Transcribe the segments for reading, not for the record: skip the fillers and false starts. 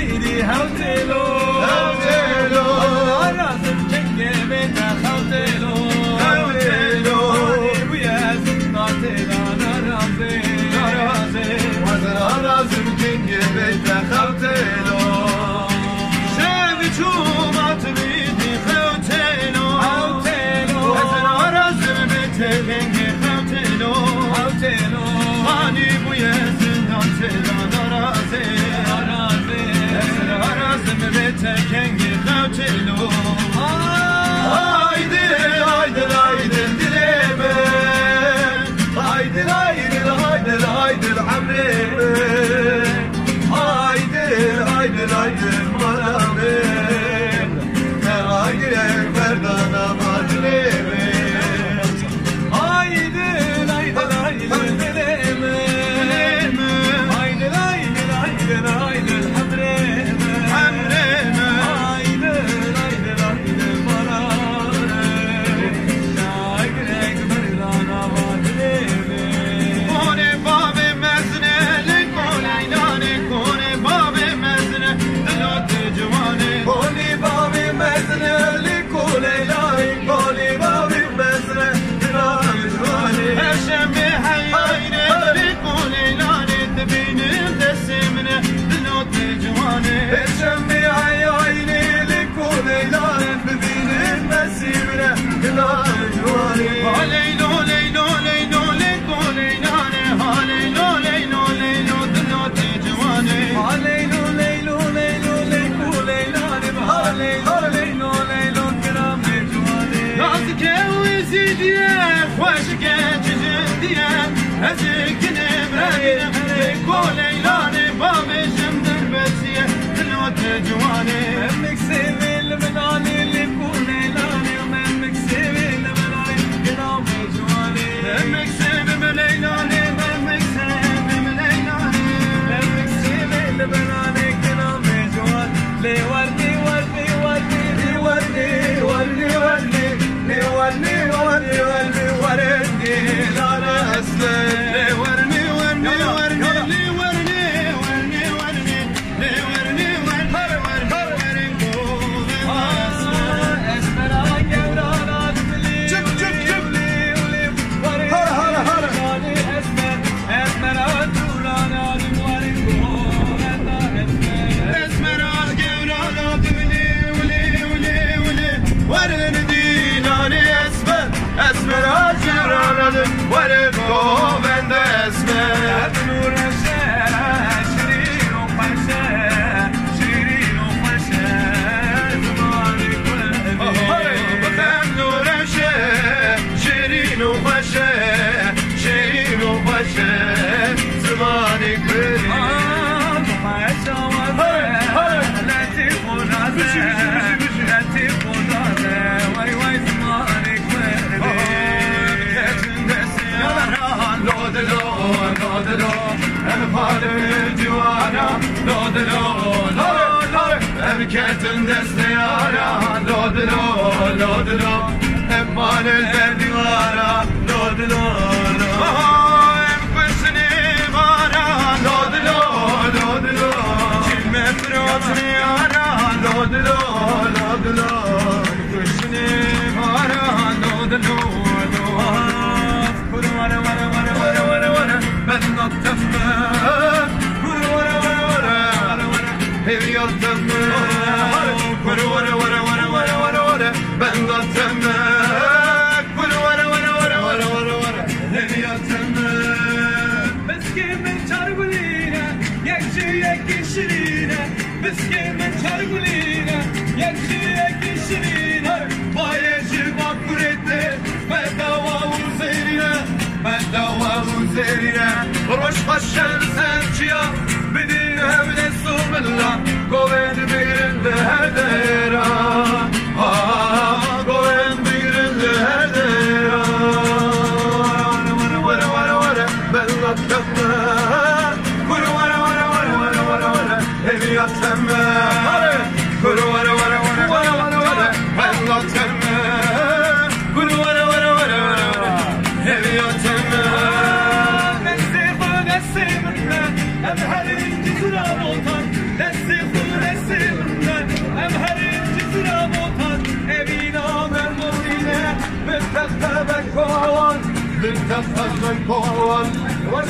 تبيدي هوتيلو هوتيلو راسم كنجي بيتا خوتيلو هوتيلو ويا زناتيلا نرازي وزن راسم كنجي بيتا خوتيلو شافي شوما تبيدي خوتيلو وزن راسم بيتا كنجي خوتيلو خاني ويا زناتيلا نرازي راسم بيتا كنجي خوتيلو Haydi haydi haydi dileme Haydi haydi haydi haydi hamreme Haydi haydi haydi marame Haydi merdana madleme Haydi haydi haydi dileme Haydi haydi haydi haydi hamreme Hamreme Haydi haydi haydi marare Şagrek merdana vadleme Kone babe mezne le koleylane Kone babe mezne dilot civane Kone babe mezne le koleylane Kone babe mezne dilot civane Eşemi hayyayne le koleylane Dibinin desimine dilot civane Eşemi hayyayne le koleylane Dibinin desimine dilot civane Aleylo leylo leylo le koleylane Aleylo leylo leylo dilot civane Aleylo leylo leylo leylo leylane Aleylo leylo leylo kiram mecvane Nazike uzi diye Hoşke cicin diye Ezikine mreyne Koleylane babişimdir besiye Dilot civane Emmek sevil min alili kuleylane Emmek sevil min alili kiram mecvane Emmek sevim leylane Emmek sevim leylane Emmek sevil min alili kiram mecvane Le wardi wardi wardi li wardi wardi wardi Ne var ne var ne var ne var ne Lara asle Ne var ne var ne var ne Ne var ne var ne var ne Ne var ne var ne var ne Esmera gevrana dili Çık çık çık Hara hara hara Esmera durana dili Esmeral gevrana dili Uli uli uli Varın dinani esmer Esmeral gevrana dili Varın kovende esmer Nur şirin o paşa şirin o paşa Zumani Ben Nureşe Şirin u paşe Şirin u paşe Zımani kırı Erketin deste yara Lodilo, lodilo Emman el divara Lodilo, lodilo Em kışını vara Lodilo, lodilo Cilme protni yara Lodilo, lodilo Kışını vara Lodilo, lodilo Kuru vara vara vara vara vara vara Ben noktam Kuru vara vara vara Ev yattım Kuru vara vara vara vara vara vara Ben yattım Kuru vara vara vara vara vara vara Ev yattım Beskimin çargulina Yekçi yekişirine Beskimin çargulina Yekçi yekişirine Bayeci bakurette Bedava üzerine Bedava üzerine Roş başın sençiya Bedin evde subilla Goven birinde her dera Goven birinde her dera Vara vara vara Ben attım Kuru vara vara vara vara vara vara Evi yattım Kuru vara vara vara vara vara vara Ben attım Kuru vara vara vara vara vara Evi yattım Destek olun destek olun Hem her inci kura voltan Destek olun من قوان وش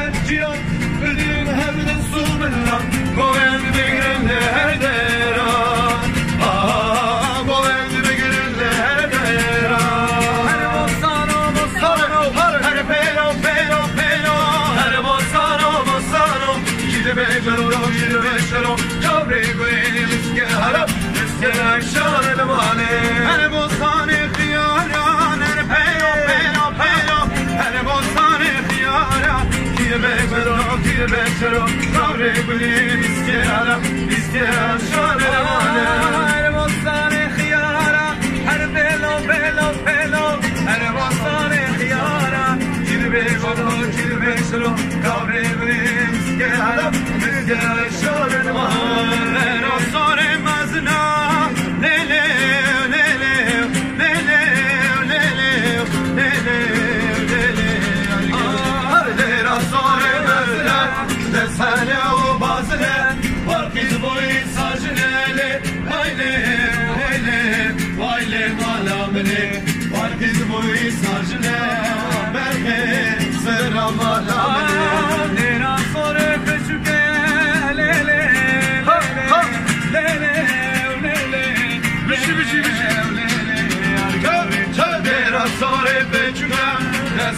الجيران بدين هبن صوم الله قوان بقرن هرديران قوان بقرن هرديران هر بوصانو هر بيلو هر بوصانو جيد بيشلو جابري قوين مسكهرب مسكهر المالي هر بوصاني خياران هر بيلو هر بوصاني خياران جيد بيشلو جابري قوين مسكهرب مسكهر المالي هر بوصاني خياران هر بيلو هر بوصاني خياران جيد بيشلو جابري قوين مسكهرب مسكهر المالي رصاري مزنا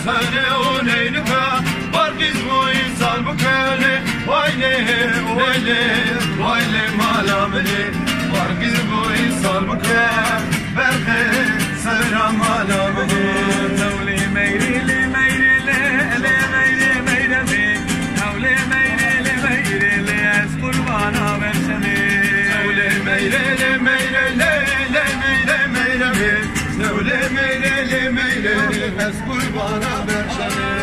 Sane o neynuka Bargiz bu insan bu köle Vayle malameli Bargiz bu insan bu köle Berhe seram malameli Tavli meyrili Tavli meyrili Ez kurbana verşeni Tavli meyrili Tavli meyrili Ez kurbana verşeni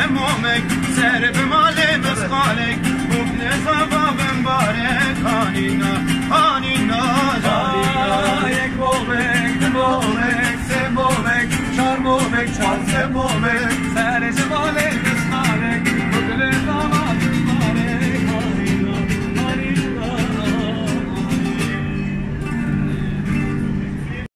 Momek, serb male meskalek, bukne zababem barek, anina, ek momek, se momek, char momek,